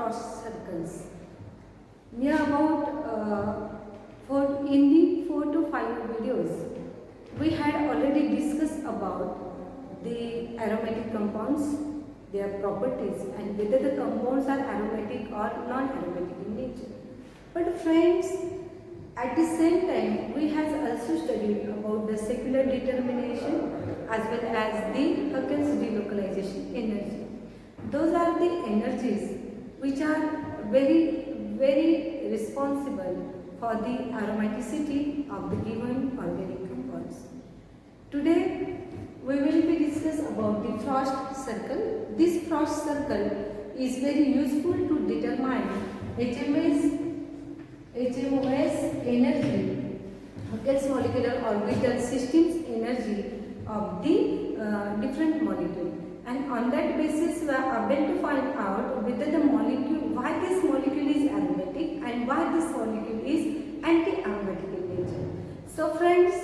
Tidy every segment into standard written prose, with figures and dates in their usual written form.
frost circles. Near about in the 4 to 5 videos, we had already discussed about the aromatic compounds, their properties, and whether the compounds are aromatic or non-aromatic in nature. But friends, at the same time, we have also studied about the secular determination as well as the Huckel's delocalization energy. Those are the energies which are very responsible for the aromaticity of the given organic compounds. Today, we will be discuss about the frost circle. This frost circle is very useful to determine HMOS energy, Huckel's molecular orbital systems energy of the different molecule, and on that basis we are able to find out whether the molecule, why this molecule is aromatic and why this molecule is anti-aromatic in nature. So friends,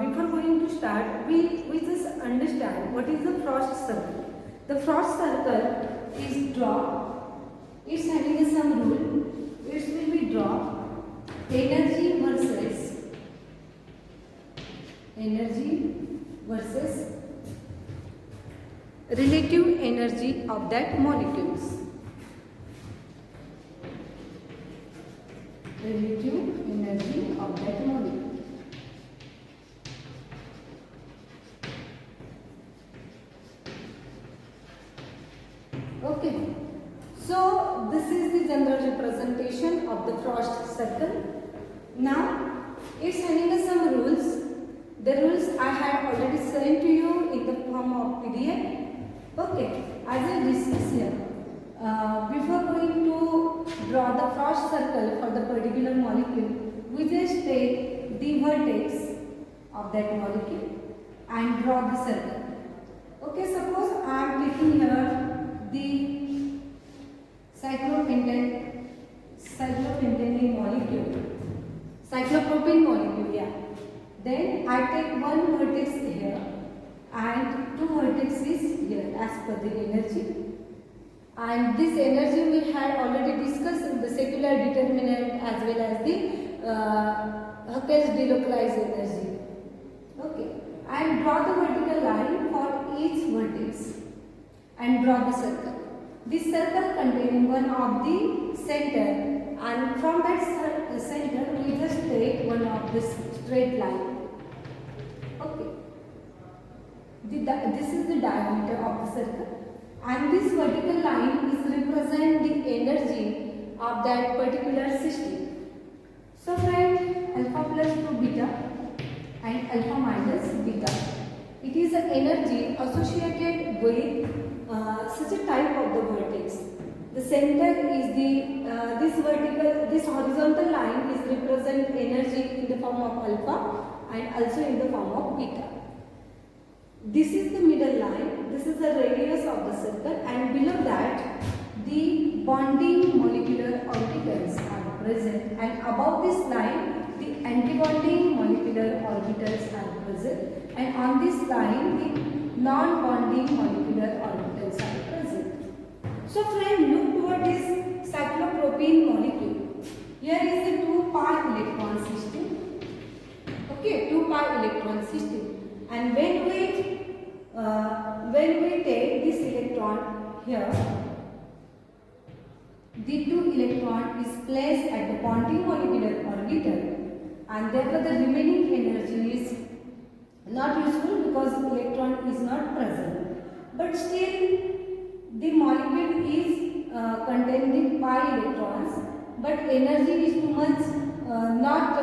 before going to start, we just understand what is the frost circle. The frost circle is draw. It's having some rule. It will be draw energy versus relative energy of that molecules. Relative energy of that molecule. Okay. So this is the general representation of the frost circle. Now it's having some rules. The rules I had already sent to you in the form of PDF. Okay, as I discussed here, before going to draw the frost circle for the particular molecule, we just take the vertex of that molecule and draw the circle. Okay, suppose I am taking here the cyclopentane molecule, cyclopropene molecule, yeah. Then I take one vertex here and two vertices here as per the energy. And this energy we had already discussed in the secular determinant as well as the Huckel's delocalized energy. Okay, and draw the vertical line for each vertex and draw the circle. This circle containing one of the center, and from that center we just take one of this straight line. Okay, this is the diameter of the circle, and this vertical line is represent the energy of that particular system. So friend, alpha plus 2 beta and alpha minus beta, it is an energy associated with such a type of the vertex. The center is this horizontal line is represent energy in the form of alpha and also in the form of beta. This is the middle line, this is the radius of the circle, and below that the bonding molecular orbitals are present, and above this line the antibonding molecular orbitals are present, and on this line the non-bonding molecular orbitals are present. So friend, look toward this cyclopropene molecule. Here is the 2 pi electron system. Okay, 2 pi electron system, and when we take this electron here, the 2 electron is placed at the bonding molecular orbital, and therefore the remaining energy is not useful because electron is not present. But still the molecule is containing pi electrons, but energy is too much not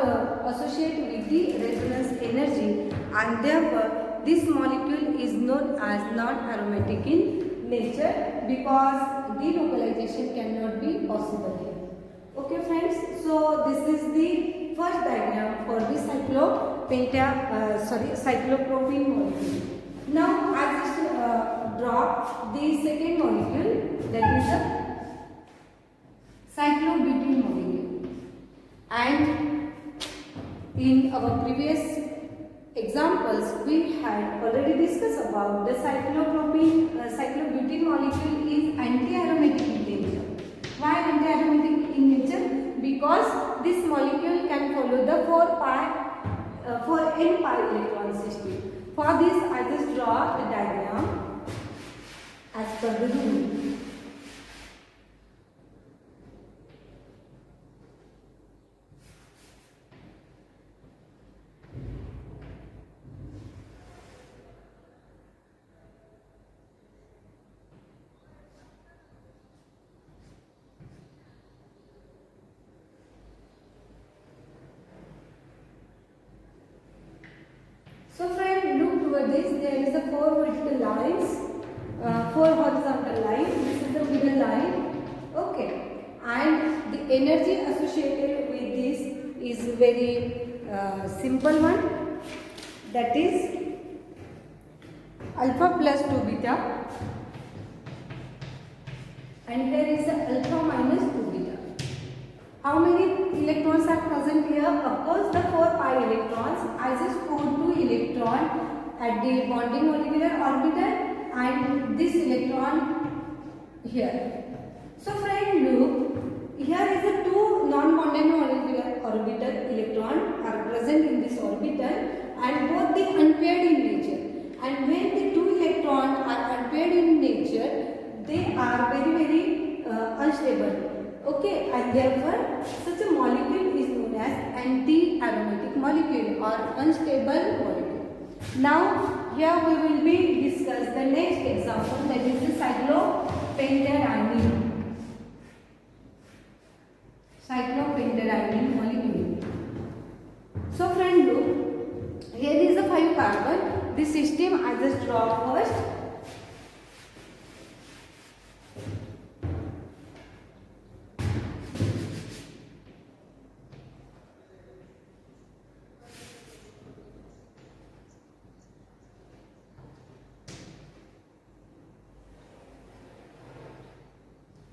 associated with the resonance energy, and therefore this molecule is known as non-aromatic in nature because delocalization cannot be possible here. Okay friends, so this is the first diagram for the cyclopropene molecule. Now I just draw the second molecule, that is a cyclobutene molecule. And in our previous examples, we had already discussed about the cyclobutene molecule is anti-aromatic in nature. electron system. For this, I just draw the diagram as per the rule. So friend, look toward this. There is a 4 vertical lines, 4 horizontal lines. This is the middle line. Okay, and the energy associated with this is very simple one. That is alpha plus 2 beta, and here is alpha minus 2 beta. How many electrons are present here? Of course, the 4 pi electrons. I just put 2 electron at the bonding molecular orbital and this electron here. So friend, look, here is the 2 non-bonding molecular orbital electron are present in this orbital and both they unpaired in nature. And when the 2 electrons are unpaired in nature, they are very unstable. Okay, and therefore such a molecule is known as anti-aromatic molecule or unstable molecule. Now here we will be discuss the next example, that is the cyclopentadiene. Cyclopentadiene molecule. So friend, look, here is a 5 carbon. This system I just draw first.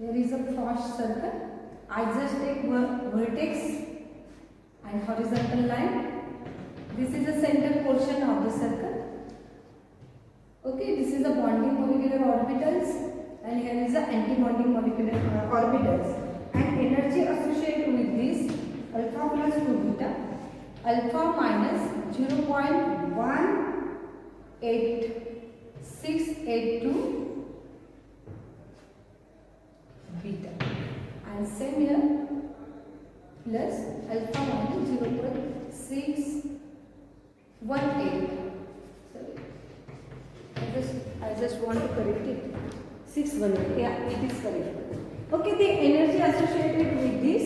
There is a Frost circle. I just take vertex and horizontal line. This is the center portion of the circle. Okay, this is the bonding molecular orbitals and here is the anti-bonding molecular orbitals. And energy associated with this alpha plus 2 beta, alpha minus 0.18682 beta, and same here plus alpha minus 0.618. Sorry, I just want to correct it. 618. Yeah, it is correct. Okay, the energy associated with this,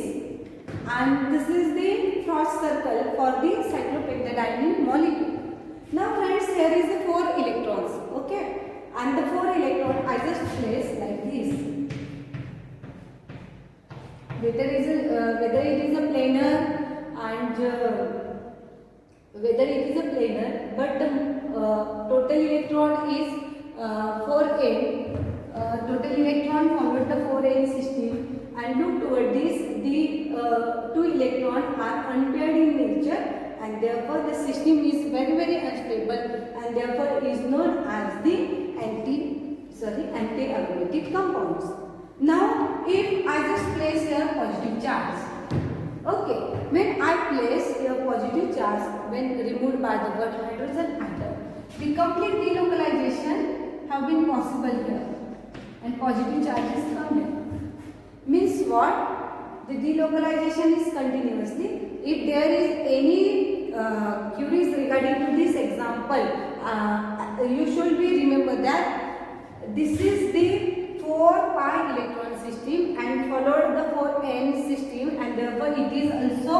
and this is the Frost circle for the cyclopentadiene molecule. Now friends, here is the 4 electrons. Okay, and the 4 electrons I just place like this. Whether it is a planar and whether it is a planar, but total electron is 4n. Total electron followed the 4n system, and look toward this, the 2 electrons are unpaired in nature, and therefore the system is very unstable, and therefore is known as the anti-aromatic compounds. Now, if I just place here positive charge, okay, when I place here positive charge, when removed by the word hydrogen atom, the complete delocalization have been possible here, and positive charges come here. Means what? The delocalization is continuously. If there is any queries regarding to this example, you should be remember that this is the 4 pi electron system and followed the 4n system, and therefore it is also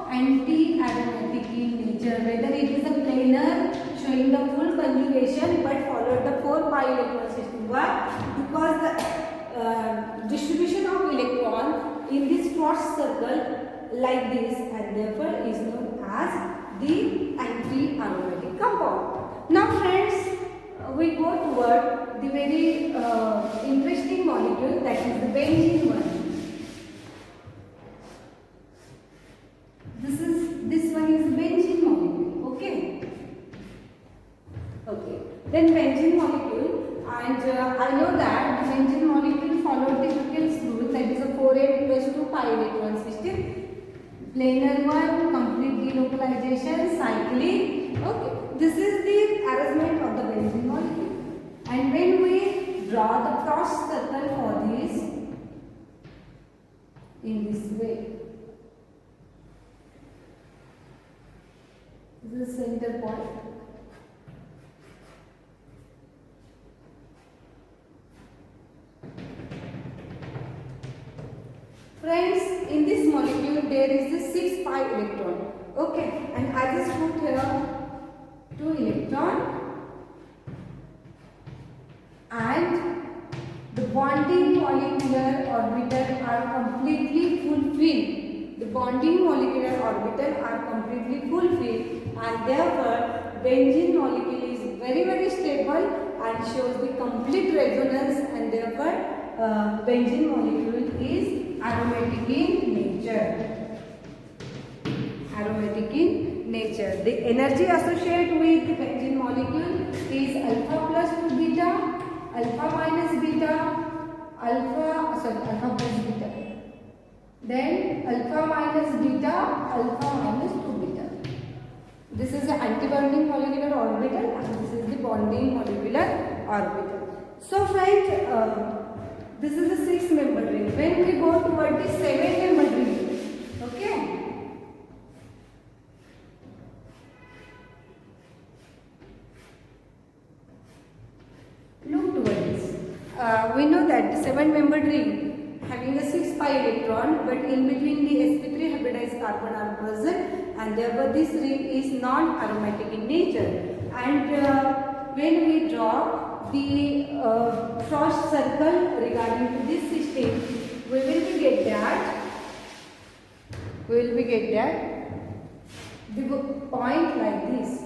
anti-aromatic in nature. Whether it is a planar showing the full conjugation but followed the 4 pi electron system. Why? Because the distribution of electron in this Frost circle like this, and therefore is known as the anti-aromatic compound. Now friends, we go toward the very interesting molecule, that is the benzene one. This one is benzene molecule. Okay. Then benzene molecule, and I know that the benzene molecule followed the Huckel's rule, that is a 4n plus 2 pi electron system. Planar one, complete delocalization, cyclic, Okay, this is the arrangement of the benzene molecule. And when we draw the cross circle for this in this way, this is the center point. Friends, in this molecule there is a 6 pi electron. Okay, and I just put here 2 electron, and the bonding molecular orbital are completely fulfilled. The bonding molecular orbital are completely fulfilled, and therefore benzene molecule is very stable and shows the complete resonance, and therefore benzene molecule is aromatic in nature. Aromatic in nature. The energy associated with the benzene molecule is alpha plus to beta, alpha minus beta, alpha plus beta. Then alpha minus beta, alpha minus 2 beta. This is the anti-bonding molecular orbital, and this is the bonding molecular orbital. So friends, this is the 6-membered ring. When we go toward the 7-membered ring, okay? Look toward this. We know that the 7-membered ring having a 6 pi electron, but in between the sp3 hybridized carbon are present, and therefore this ring is non-aromatic in nature. And when we draw the cross circle regarding to this system, we will get that the point like this.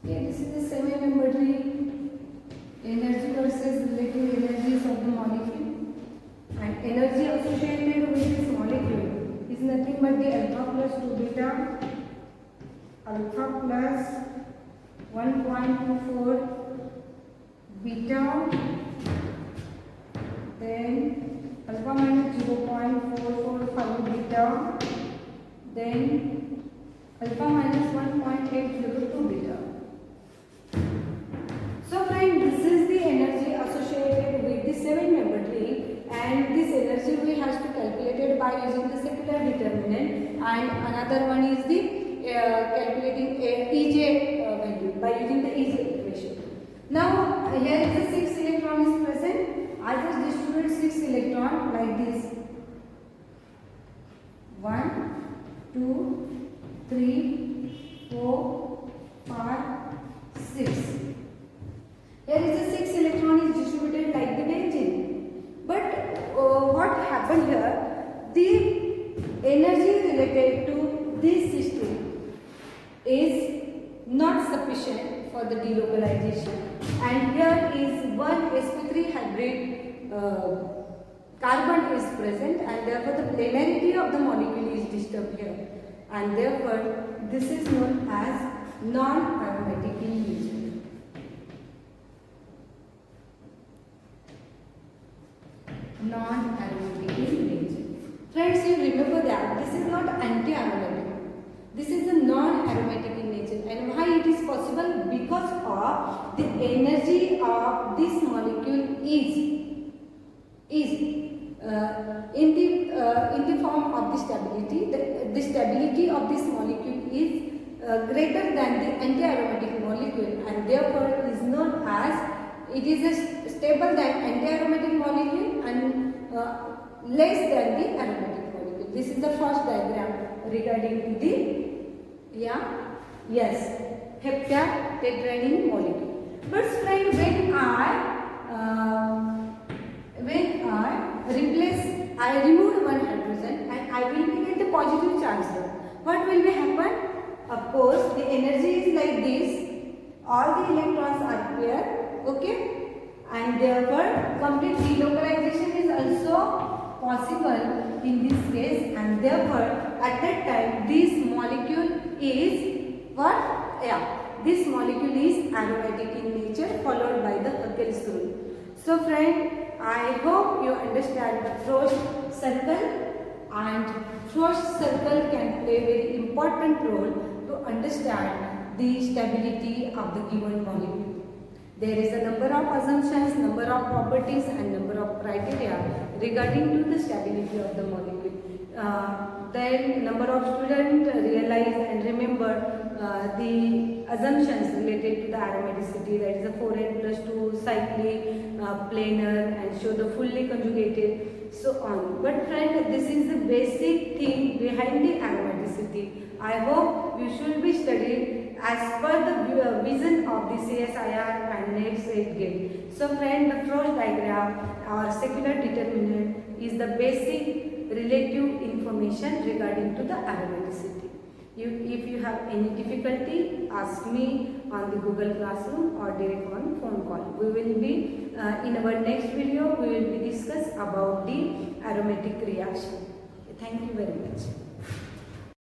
Okay, this is the semi-membered ring. Energy versus relative energies of the molecule, and energy associated with this molecule is nothing but the alpha plus 2 beta, alpha plus 1.24 beta, then alpha minus 0.445 beta, then alpha minus 1.802 beta. So friend, this is the energy associated with the 7-membered ring, and this energy we have to calculate it by using the secular determinant, and another one is the calculating EJ value by using the EJ equation. Now here is the 6 electron is present. I just distribute 6 electron like this. 1, 2, 3, 4, 5, 6. Here is the 6 electron is distributed like the benzene. But what happened here? The energy related to this system is not sufficient for the delocalization, and here is one sp3 hybrid carbon is present, and therefore the planarity of the molecule is disturbed here, and therefore this is known as non-aromatic in nature. Non-aromatic in nature. Friends, you remember that this is not anti-aromatic. This is a non-aromatic in nature. And why it is possible? Because of the energy of this molecule is in the form of the stability. The stability of this molecule is greater than the anti-aromatic molecule, and therefore is known as it is a stable than anti-aromatic molecule and less than the aromatic molecule. This is the first diagram regarding to the heptatetraene molecule. But friend, when I remove one hydrogen and I will get the positive charge there. What will be happen? of course the energy is like this, all the electrons are paired, okay, and therefore complete delocalization is also possible in this case, and therefore at that time this molecule is what? Yeah, this molecule is aromatic in nature, followed by the Huckel's rule. So friend, I hope you understand the Frost circle, and Frost circle can play very important role to understand the stability of the given molecule. There is a number of assumptions, number of properties and number of criteria regarding to the stability of the molecule. Then number of students realize and remember the assumptions related to the aromaticity, that is the 4n plus 2 cyclic, planar, and show the fully conjugated, so on. But friend, this is the basic thing behind the aromaticity. I hope you should be studied as per the vision of the CSIR and NET 8 gate. So friend, the Frost diagram or secular determinant is the basic relative information regarding to the aromaticity. If you have any difficulty, ask me on the Google Classroom or direct on phone call. We will be in our next video, we will be discuss about the aromatic reaction. Thank you very much.